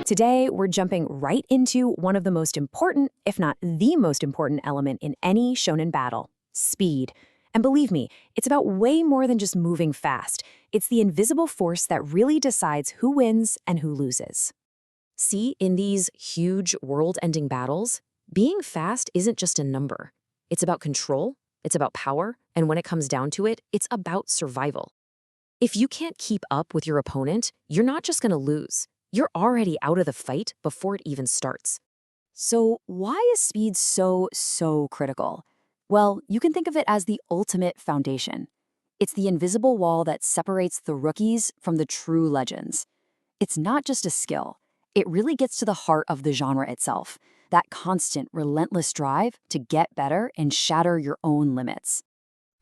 Today, we're jumping right into one of the most important, if not the most important element in any shonen battle, speed. And believe me, it's about way more than just moving fast. It's the invisible force that really decides who wins and who loses. See, in these huge world-ending battles, being fast isn't just a number. It's about control, it's about power, and when it comes down to it, it's about survival. If you can't keep up with your opponent, you're not just going to lose. You're already out of the fight before it even starts. So why is speed so critical? Well, you can think of it as the ultimate foundation. It's the invisible wall that separates the rookies from the true legends. It's not just a skill. It really gets to the heart of the genre itself, that constant, relentless drive to get better and shatter your own limits.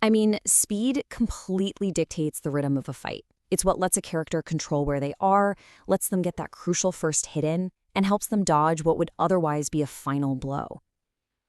I mean, speed completely dictates the rhythm of a fight. It's what lets a character control where they are, lets them get that crucial first hit in, and helps them dodge what would otherwise be a final blow.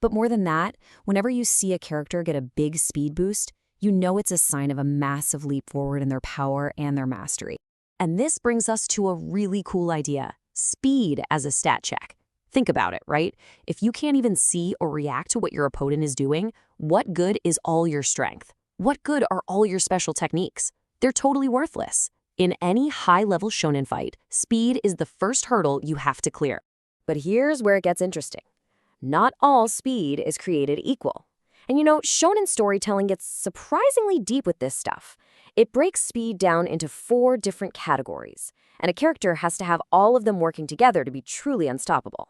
But more than that, whenever you see a character get a big speed boost, you know it's a sign of a massive leap forward in their power and their mastery. And this brings us to a really cool idea: speed as a stat check. Think about it, right? If you can't even see or react to what your opponent is doing, what good is all your strength? What good are all your special techniques? They're totally worthless. In any high-level shonen fight, speed is the first hurdle you have to clear. But here's where it gets interesting. Not all speed is created equal. And you know, shonen storytelling gets surprisingly deep with this stuff. It breaks speed down into 4 different categories, and a character has to have all of them working together to be truly unstoppable.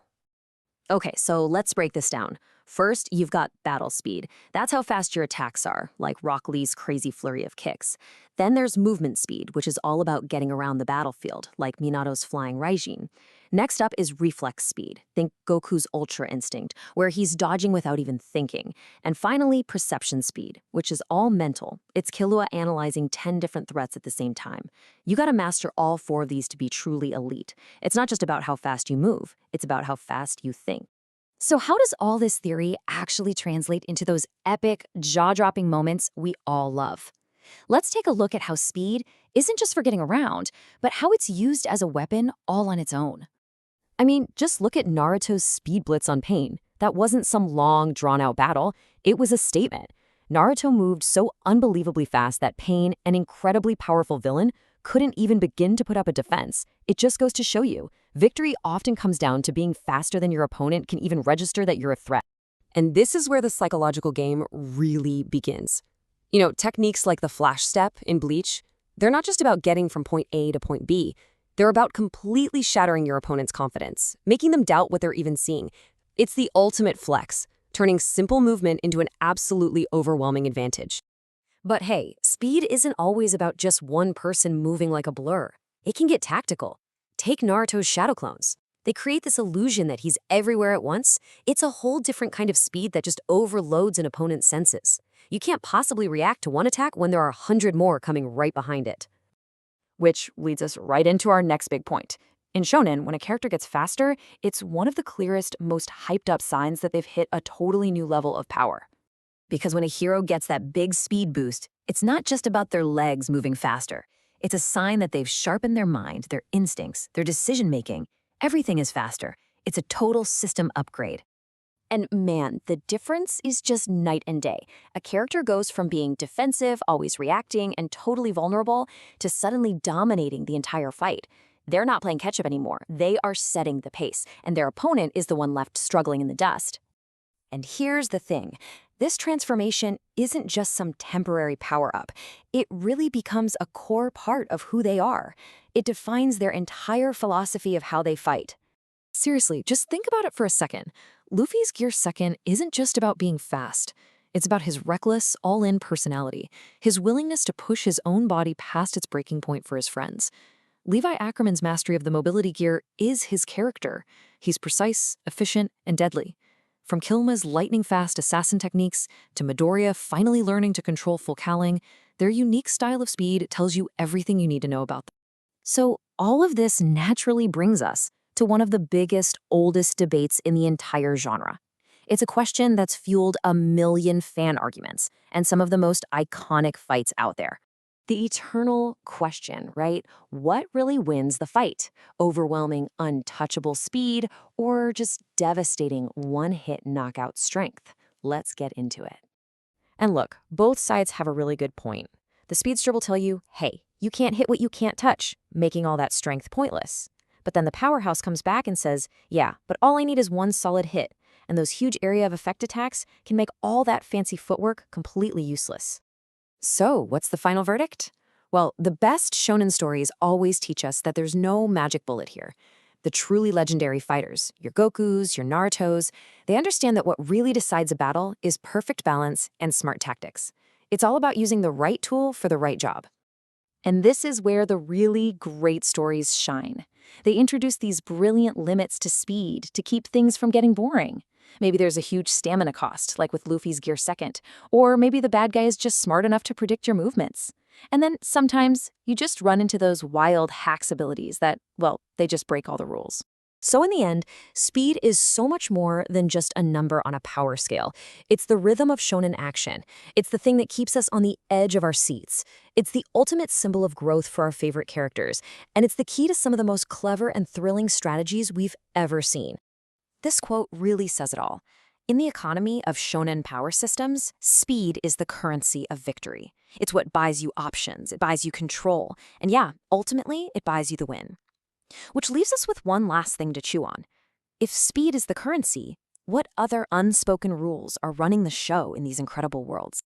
Okay, so let's break this down. First, you've got battle speed. That's how fast your attacks are, like Rock Lee's crazy flurry of kicks. Then there's movement speed, which is all about getting around the battlefield, like Minato's flying Raijin. Next up is reflex speed. Think Goku's Ultra Instinct, where he's dodging without even thinking. And finally, perception speed, which is all mental. It's Killua analyzing 10 different threats at the same time. You gotta master all 4 of these to be truly elite. It's not just about how fast you move, it's about how fast you think. So how does all this theory actually translate into those epic, jaw-dropping moments we all love? Let's take a look at how speed isn't just for getting around, but how it's used as a weapon all on its own. I mean, just look at Naruto's speed blitz on Pain. That wasn't some long, drawn-out battle. It was a statement. Naruto moved so unbelievably fast that Pain, an incredibly powerful villain, couldn't even begin to put up a defense. It just goes to show you, victory often comes down to being faster than your opponent can even register that you're a threat. And this is where the psychological game really begins. You know, techniques like the flash step in Bleach, they're not just about getting from point A to point B. They're about completely shattering your opponent's confidence, making them doubt what they're even seeing. It's the ultimate flex, turning simple movement into an absolutely overwhelming advantage. But hey, speed isn't always about just one person moving like a blur. It can get tactical. Take Naruto's shadow clones. They create this illusion that he's everywhere at once. It's a whole different kind of speed that just overloads an opponent's senses. You can't possibly react to one attack when there are 100 more coming right behind it. Which leads us right into our next big point. In shonen, when a character gets faster, it's one of the clearest, most hyped-up signs that they've hit a totally new level of power. Because when a hero gets that big speed boost, it's not just about their legs moving faster. It's a sign that they've sharpened their mind, their instincts, their decision-making. Everything is faster. It's a total system upgrade. And man, the difference is just night and day. A character goes from being defensive, always reacting, and totally vulnerable to suddenly dominating the entire fight. They're not playing catch-up anymore. They are setting the pace, and their opponent is the one left struggling in the dust. And here's the thing. This transformation isn't just some temporary power-up. It really becomes a core part of who they are. It defines their entire philosophy of how they fight. Seriously, just think about it for a second. Luffy's Gear Second isn't just about being fast. It's about his reckless, all-in personality, his willingness to push his own body past its breaking point for his friends. Levi Ackerman's mastery of the mobility gear is his character. He's precise, efficient, and deadly. From Kilma's lightning-fast assassin techniques to Midoriya finally learning to control full cowling, their unique style of speed tells you everything you need to know about them. So all of this naturally brings us to one of the biggest, oldest debates in the entire genre. It's a question that's fueled a million fan arguments and some of the most iconic fights out there. The eternal question, right? What really wins the fight? Overwhelming, untouchable speed or just devastating one-hit knockout strength? Let's get into it. And look, both sides have a really good point. The speedster will tell you, hey, you can't hit what you can't touch, making all that strength pointless. But then the powerhouse comes back and says, yeah, but all I need is one solid hit, and those huge area of effect attacks can make all that fancy footwork completely useless. So, what's the final verdict? Well, the best shonen stories always teach us that there's no magic bullet here. The truly legendary fighters, your Gokus, your Narutos, they understand that what really decides a battle is perfect balance and smart tactics. It's all about using the right tool for the right job. And this is where the really great stories shine. They introduce these brilliant limits to speed to keep things from getting boring. Maybe there's a huge stamina cost, like with Luffy's Gear Second, or maybe the bad guy is just smart enough to predict your movements. And then sometimes you just run into those wild hacks abilities that, well, they just break all the rules. So in the end, speed is so much more than just a number on a power scale. It's the rhythm of shonen action. It's the thing that keeps us on the edge of our seats. It's the ultimate symbol of growth for our favorite characters. And it's the key to some of the most clever and thrilling strategies we've ever seen. This quote really says it all. In the economy of shonen power systems, speed is the currency of victory. It's what buys you options, it buys you control, and yeah, ultimately, it buys you the win. Which leaves us with one last thing to chew on. If speed is the currency, what other unspoken rules are running the show in these incredible worlds?